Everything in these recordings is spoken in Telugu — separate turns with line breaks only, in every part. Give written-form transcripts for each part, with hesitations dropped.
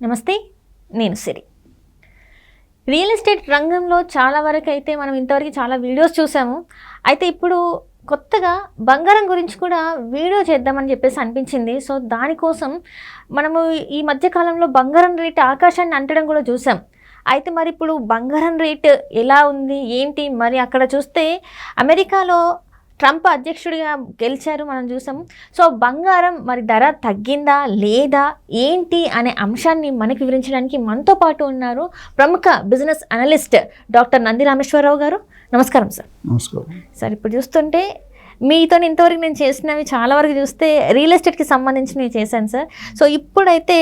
నమస్తే, నేను సిరి. రియల్ ఎస్టేట్ రంగంలో చాలా వరకు అయితే మనం ఇంతవరకు చాలా వీడియోస్ చూసాము. అయితే ఇప్పుడు కొత్తగా బంగారం గురించి కూడా వీడియో చేద్దామని చెప్పేసి అనిపించింది. సో దానికోసం మనము ఈ మధ్యకాలంలో బంగారం రేట్ ఆకాశాన్ని అంటడం కూడా చూసాం. అయితే మరి ఇప్పుడు బంగారం రేట్ ఎలా ఉంది ఏంటి, మరి అక్కడ చూస్తే అమెరికాలో ట్రంప్ అధ్యక్షుడిగా గెలిచారు, మనం చూసాము. సో బంగారం మరి ధర తగ్గిందా లేదా ఏంటి అనే అంశాన్ని మనకి వివరించడానికి మనతో పాటు ఉన్నారు ప్రముఖ business analyst doctor Nandi Rameshwar Rao గారు. నమస్కారం సార్.
నమస్కారం
సార్. ఇప్పుడు చూస్తుంటే మీతో ఇంతవరకు నేను చేసినవి చాలా వరకు చూస్తే రియల్ ఎస్టేట్కి సంబంధించినవి చేశాను సార్. సో ఇప్పుడైతే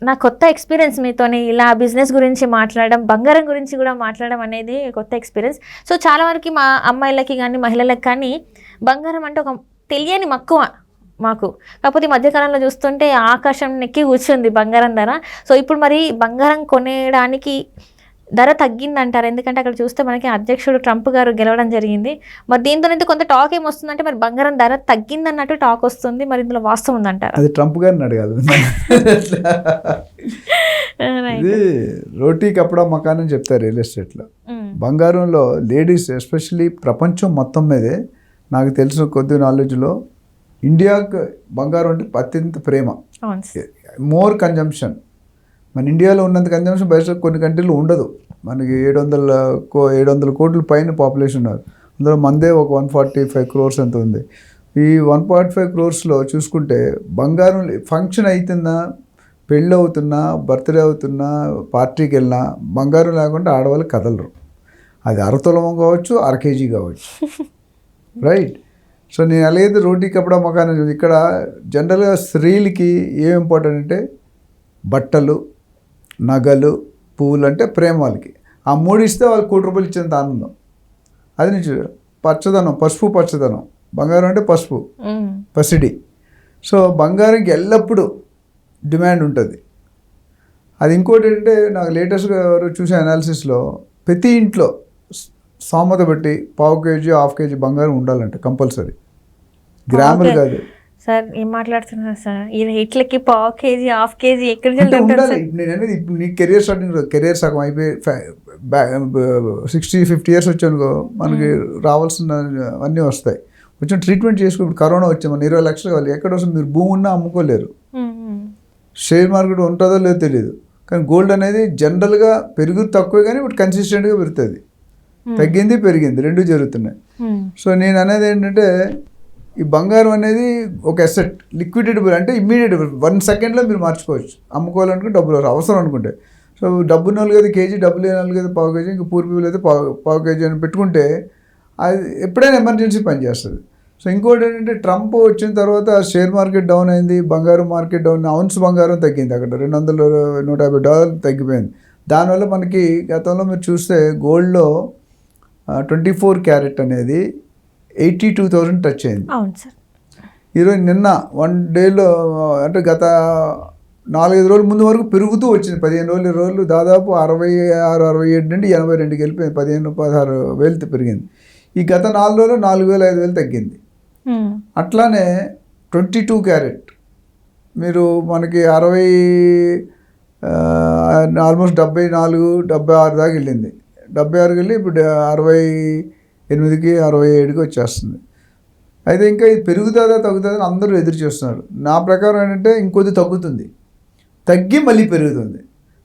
నా కొత్త ఎక్స్పీరియన్స్ మీతోని ఇలా బిజినెస్ గురించి మాట్లాడడం, బంగారం గురించి కూడా మాట్లాడడం అనేది కొత్త ఎక్స్పీరియన్స్. సో చాలా వరకు మా అమ్మాయిలకి కానీ మహిళలకు కానీ బంగారం అంటే ఒక తెలియని మక్కువ మాకు. కాకపోతే ఈ మధ్యకాలంలో చూస్తుంటే ఆకాశం నెక్కి కూర్చుంది బంగారం ధర. సో ఇప్పుడు మరి బంగారం కొనేయడానికి ధర తగ్గిందంటారు, ఎందుకంటే అక్కడ చూస్తే మనకి అధ్యక్షుడు ట్రంప్ గారు గెలవడం జరిగింది. మరి దీంతోనైతే కొంత టాక్ ఏమొస్తుందంటే మరి బంగారం ధర తగ్గిందన్నట్టు టాక్ వస్తుంది. మరి ఇందులో వాస్తవం ఉందంటారు?
అది ట్రంప్ గారిని అడగాలి. ఇది రోటీ కపడా మకాన్ అని చెప్తారు రియల్ ఎస్టేట్లో. బంగారంలో లేడీస్ ఎస్పెషల్లీ ప్రపంచం మొత్తం మీదే నాకు తెలిసిన కొద్ది నాలెడ్జ్లో ఇండియాకు బంగారం అంటే అత్యంత ప్రేమ, మోర్ కన్జంప్షన్. మన ఇండియాలో ఉన్నంత కన్జంప్షన్ బయట కొన్ని కంట్రీలో ఉండదు. మనకి 700 కోట్ల పైన పాపులేషన్ ఉన్నారు. అందులో మందే ఒక 145 crores ఎంత ఉంది. ఈ 1.5 crores చూసుకుంటే బంగారం ఫంక్షన్ అవుతున్నా, పెళ్ళి అవుతున్నా, బర్త్డే అవుతున్నా, పార్టీకి వెళ్ళినా బంగారం లేకుండా ఆడవాళ్ళు కదలరు. అది అరతులం కావచ్చు, 1 kg కావచ్చు, రైట్. సో నేను అలాగే రోటీ కపడా మకాన్. ఇక్కడ జనరల్గా స్త్రీలకి ఏం ఇంపార్టెంట్ అంటే బట్టలు, నగలు, పువ్వులు అంటే ప్రేమ. వాళ్ళకి ఆ 3 ఇస్తే వాళ్ళు 1 కోటి రూపాయలు ఇచ్చేంత ఆనందం. అది నుంచి పచ్చదనం, పసుపు పచ్చదనం. బంగారం అంటే పసుపు, పసిడి. సో బంగారంకి ఎల్లప్పుడూ డిమాండ్ ఉంటుంది. అది ఇంకోటి ఏంటంటే నాకు లేటెస్ట్గా చూసే అనాలిసిస్లో ప్రతి ఇంట్లో స్తోమత బట్టి 1/2 kg 1/2 kg బంగారం ఉండాలంటే కంపల్సరీ, గ్రాములు కాదు.
సార్ ఏం మాట్లాడుతున్నారు సార్? ఈ రేట్లకి 1/2 kg 1/2 kg ఎక్కడ
ఉండాలి. నేను అనేది ఇప్పుడు నీ కెరియర్ స్టార్టింగ్, కెరియర్ సగం అయిపోయి 60-50 years వచ్చానుకో మనకి రావాల్సిన అన్నీ వస్తాయి. కొంచెం ట్రీట్మెంట్ చేసుకో. ఇప్పుడు కరోనా వచ్చాం, మన 20 లక్షలు కావాలి. ఎక్కడ వస్తుంది? మీరు భూమి ఉన్నా అమ్ముకోలేరు. షేర్ మార్కెట్ ఉంటుందో లేదో తెలియదు. కానీ గోల్డ్ అనేది జనరల్గా పెరుగు తక్కువ, కానీ ఇప్పుడు కన్సిస్టెంట్గా పెరుగుతుంది. తగ్గింది పెరిగింది రెండు జరుగుతున్నాయి. సో నేను అనేది ఏంటంటే ఈ బంగారం అనేది ఒక అసెట్, లిక్విడేటబుల్ అంటే ఇమ్మీడియట్ 1 secondలో మీరు మార్చుకోవచ్చు. అమ్ముకోవాలనుకుంటే డబ్బులు అవసరం అనుకుంటే. సో డబ్బు 4 కేజీ, డబ్బులు 4 1/2 kg, ఇంకా పూర్ పీపుల్ అయితే 1/2 kg అని పెట్టుకుంటే అది ఎప్పుడైనా ఎమర్జెన్సీ పనిచేస్తుంది. సో ఇంకోటి ఏంటంటే ట్రంప్ వచ్చిన తర్వాత షేర్ మార్కెట్ డౌన్ అయింది, బంగారం మార్కెట్ డౌన్, ఔన్స్ బంగారం తగ్గింది. అక్కడ $200-150 తగ్గిపోయింది. దానివల్ల మనకి గతంలో మీరు చూస్తే గోల్డ్లో 24 క్యారెట్ అనేది 82,000 టచ్ అయింది.
అవును సార్.
ఈరోజు నిన్న 1 dayలో అంటే గత 4-5 రోజుల ముందు వరకు పెరుగుతూ వచ్చింది. 15 రోజులు దాదాపు 66-67 నుండి 82కి వెళ్ళిపోయింది. 15-16 వేలు పెరిగింది. ఈ గత 4 రోజులు 4,000-5,000 తగ్గింది. అట్లానే 22 క్యారెట్ మీరు మనకి 60 ఆల్మోస్ట్ 74-76 దాకా వెళ్ళింది. 76కి వెళ్ళి ఇప్పుడు 68కి 67కి వచ్చేస్తుంది. అయితే ఇంకా ఇది పెరుగుతుందా తగ్గుతుందని అందరూ ఎదురు చూస్తున్నారు. నా ప్రకారం ఏంటంటే ఇంకొద్ది తగ్గుతుంది, తగ్గి మళ్ళీ పెరుగుతుంది.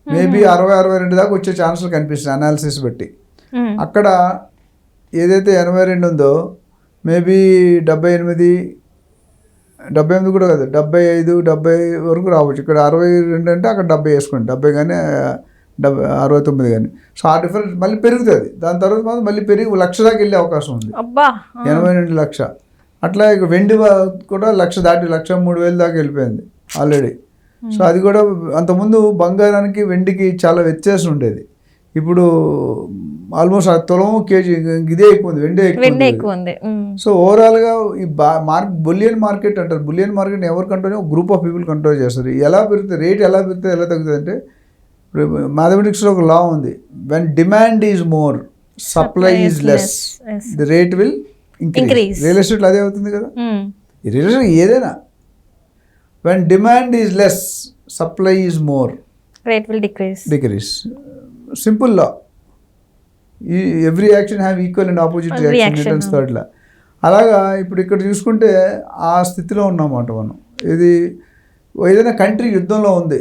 మేబీ 60-62 దాకా వచ్చే ఛాన్సులు కనిపిస్తుంది అనాలిసిస్ బట్టి. అక్కడ ఏదైతే 82 ఉందో మేబీ 78 కూడా కాదు, 75-70 వరకు రావచ్చు. ఇక్కడ 62 అంటే అక్కడ 70 వేసుకోండి, 70 కానీ 69 కానీ. సో ఆ డిఫరెన్స్ మళ్ళీ పెరుగుతుంది. దాని తర్వాత మళ్ళీ పెరిగి 1,00,000 దాకా వెళ్ళే అవకాశం ఉంది. 82,00,000. అట్లా ఇక వెండి కూడా 1,00,000 దాటి 1,03,000 దాకా వెళ్ళిపోయింది ఆల్రెడీ. సో అది కూడా అంతకుముందు బంగారానికి వెండికి చాలా వ్యత్యాసం ఉండేది. ఇప్పుడు ఆల్మోస్ట్ తులం కేజీ ఇదే ఎక్కువ ఉంది, వెండి ఎక్కువ ఉంది. సో ఓవరాల్గా ఈ బులియన్ మార్కెట్ అంటారు. బులియన్ మార్కెట్ ఎవరు కంట్రోల్? ఒక గ్రూప్ ఆఫ్ పీపుల్ కంట్రోల్ చేస్తారు. ఎలా పెరుగుతుంది రేట్, ఎలా పెరుగుతుంది, ఎలా తగ్గుతుంది అంటే మ్యాథమెటిక్స్లో ఒక లా ఉంది. When demand is more, supply is less, the rate will increase. Real ఎస్టేట్లో అదే అవుతుంది కదా. ఈ రియల్ ఎస్టేట్ ఏదైనా when demand is less, supply is more,
rate will decrease.
Decrease. Simple law. ఈ every action have equal and opposite
Every
reaction
action,
returns third law. అలాగా ఇప్పుడు ఇక్కడ చూసుకుంటే ఆ స్థితిలో ఉన్నామాట మనం. ఇది ఏదైనా కంట్రీ యుద్ధంలో ఉంది,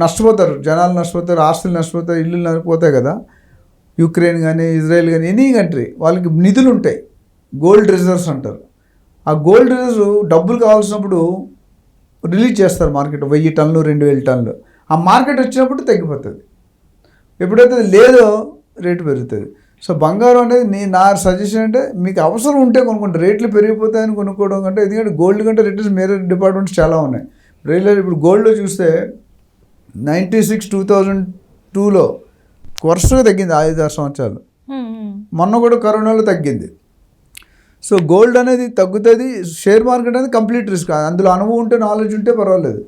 నష్టపోతారు, జనాలు నష్టపోతారు, ఆస్తులు నష్టపోతారు, ఇల్లు నష్టపోతాయి కదా. యుక్రెయిన్ కానీ ఇజ్రాయెల్ కానీ ఎనీ కంట్రీ, వాళ్ళకి నిధులు ఉంటాయి, గోల్డ్ రిజర్వ్స్ అంటారు. ఆ గోల్డ్ రిజర్వ్స్ డబ్బులు కావాల్సినప్పుడు రిలీజ్ చేస్తారు మార్కెట్, 1000 టన్నులు 2000 టన్నులు. ఆ మార్కెట్ వచ్చినప్పుడు తగ్గిపోతుంది, ఎప్పుడైతే లేదో రేటు పెరుగుతుంది. సో బంగారం అనేది నా సజెషన్ అంటే మీకు అవసరం ఉంటే కొనుక్కుంటే, రేట్లు పెరిగిపోతాయని కొనుక్కోవడం కంటే, ఎందుకంటే గోల్డ్ కంటే రిటర్న్స్ వేరే డిపార్ట్మెంట్స్ చాలా ఉన్నాయి. ఇప్పుడు గోల్డ్లో చూస్తే 96 2002లో వరుసగా తగ్గింది 5-6 సంవత్సరాలు. మొన్న కూడా కరోనాలో తగ్గింది. సో గోల్డ్ అనేది తగ్గుతుంది. షేర్ మార్కెట్ అనేది కంప్లీట్ రిస్క్, అందులో అనుభవం ఉంటే నాలెడ్జ్ ఉంటే పర్వాలేదు.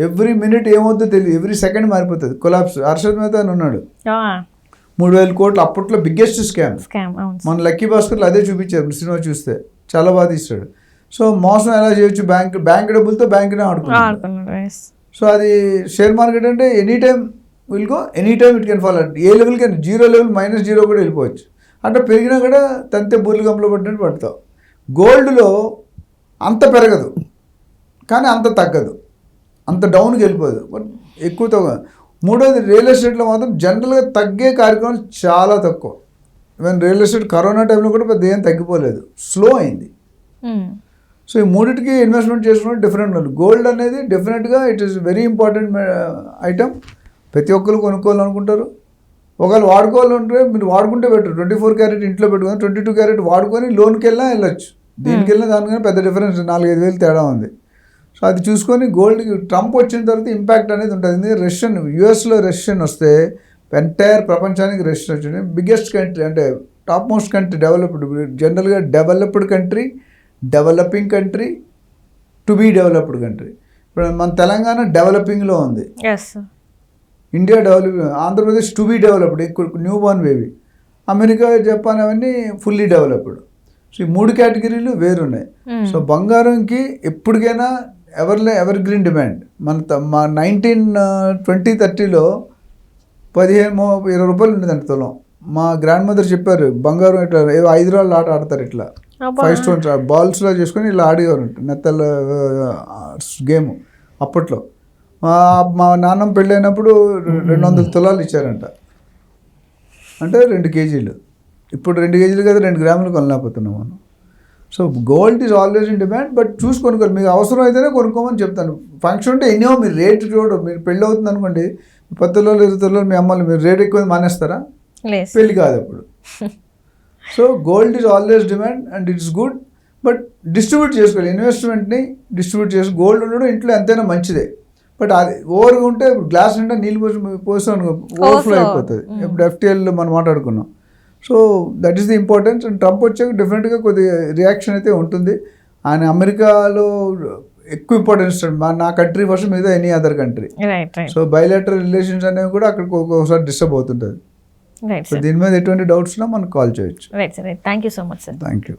ఎవ్రీ మినిట్ ఏమవుతుందో తెలియదు, ఎవ్రీ సెకండ్ మారిపోతుంది. కొలాప్స్. హర్షద్ మెహతా అని ఉన్నాడు, 3000 కోట్లు అప్పట్లో బిగ్గెస్ట్ స్కామ్. మన లక్కీ భాస్కర్లో అదే చూపించారు సినిమా చూస్తే, చాలా బాగా తీస్తాడు. సో మోసం ఎలా చేయొచ్చు, బ్యాంక్ డబ్బులతో బ్యాంక్నే ఆడుకున్నాడు. సో అది షేర్ మార్కెట్ అంటే any time will go, any time it can fall. ఏ లెవెల్కి జీరో లెవెల్ -0 కూడా వెళ్ళిపోవచ్చు. అంటే పెరిగినా కూడా తంతే బుర్రెలు గంపలో పట్టినట్టు పడతావు. గోల్డ్లో అంత పెరగదు కానీ అంత తగ్గదు, అంత డౌన్కి వెళ్ళిపోదు, బట్ ఎక్కువ తగ్గ. మూడోది రియల్ ఎస్టేట్లో మాత్రం జనరల్గా తగ్గే కార్యక్రమాలు చాలా తక్కువ. ఈవెన్ రియల్ ఎస్టేట్ కరోనా టైంలో కూడా పెద్ద ఏం తగ్గిపోలేదు, స్లో అయింది. సో ఈ మూడింటికి ఇన్వెస్ట్మెంట్ చేసుకున్న డిఫరెంట్ ఉంది. గోల్డ్ అనేది డెఫినెట్గా it is very important item. ప్రతి ఒక్కరు కొనుక్కోవాలనుకుంటారు. ఒకవేళ వాడుకోవాలంటే మీరు వాడుకుంటే బెటర్. 24 క్యారెట్ ఇంట్లో పెట్టుకొని 22 క్యారెట్ వాడుకొని లోన్కి వెళ్ళినా వెళ్ళొచ్చు. దీనికి వెళ్ళినా దానికన్నా పెద్ద డిఫరెన్స్ 4-5 వేలు తేడా ఉంది. సో అది చూసుకొని గోల్డ్కి ట్రంప్ వచ్చిన తర్వాత ఇంపాక్ట్ అనేది ఉంటుంది. ఎందుకంటే రష్యన్, యూఎస్లో రష్యన్ వస్తే ఎంటైర్ ప్రపంచానికి రష్యన్ వచ్చింది. బిగ్గెస్ట్ కంట్రీ అంటే టాప్ మోస్ట్ కంట్రీ, డెవలప్డ్, జనరల్గా developed country, developing country, to be developed country. ఇప్పుడు మన తెలంగాణ డెవలపింగ్లో ఉంది, India developing, Andhra Pradesh to be developed, new born baby. America, Japan అవన్నీ ఫుల్లీ డెవలప్డ్. సో ఈ 3 కేటగిరీలు వేరున్నాయి. సో బంగారంకి ఎప్పటికైనా ఎవర్ గ్రీన్ డిమాండ్. మా 1920-30లో 15-20 రూపాయలు ఉండేదంట తులం. మా గ్రాండ్ మదర్ చెప్పారు, బంగారం ఇట్లా 5 రాళ్ళు ఆట ఆడతారు, ఇట్లా 5 స్టోన్స్ బాల్స్లో చేసుకొని ఇలా ఆడేవారు నెత్తల గేమ్ అప్పట్లో. మా నాన్నమ్మ పెళ్ళైనప్పుడు 200 తులాలు ఇచ్చారంట, అంటే 2 కేజీలు. ఇప్పుడు 2 కేజీలు కదా 2 గ్రాములు కొనలేకపోతున్నాం మనం. So gold is always in demand, but చూసి కొనుక్కోవాలి. మీకు అవసరం అయితేనే కొనుక్కోమని చెప్తాను. ఫంక్షన్ ఉంటే ఎన్నో మీరు రేట్ చూడరు. మీరు పెళ్ళి అవుతుంది అనుకోండి, 10 తులాలు 20 తులాలు మీ అమ్మలు మీరు రేట్ ఎక్కువ మానేస్తారా? పెళ్ళి కాదు అప్పుడు. So gold is always demand and it's good, but distribute చేసుకోవాలి. ఇన్వెస్ట్మెంట్ని డిస్ట్రిబ్యూట్ చేసి గోల్డ్ ఉండడం ఇంట్లో ఎంతైనా మంచిదే. బట్ అది ఓవర్గా ఉంటే గ్లాస్ నిండా నీళ్ళు పోసాను ఓవర్ఫ్లో అయిపోతుంది. ఇప్పుడు FTL మనం మాట్లాడుకున్నాం. So that is the importance. And Trump వచ్చాక డెఫినెట్గా కొద్దిగా రియాక్షన్ అయితే ఉంటుంది. ఆయన అమెరికాలో ఎక్కువ ఇంపార్టెన్స్ ఇస్తాడు, నా కంట్రీ ఫస్ట్ మీద any other country. So bilateral relations అనేవి కూడా అక్కడికి ఒక్కొక్కసారి డిస్టర్బ్ అవుతుంటుంది. సో దీని మీద ఎటువంటి డౌట్స్ ఉన్నా మనకు కాల్ చేయొచ్చు.
Thank you so much sir.
Thank you.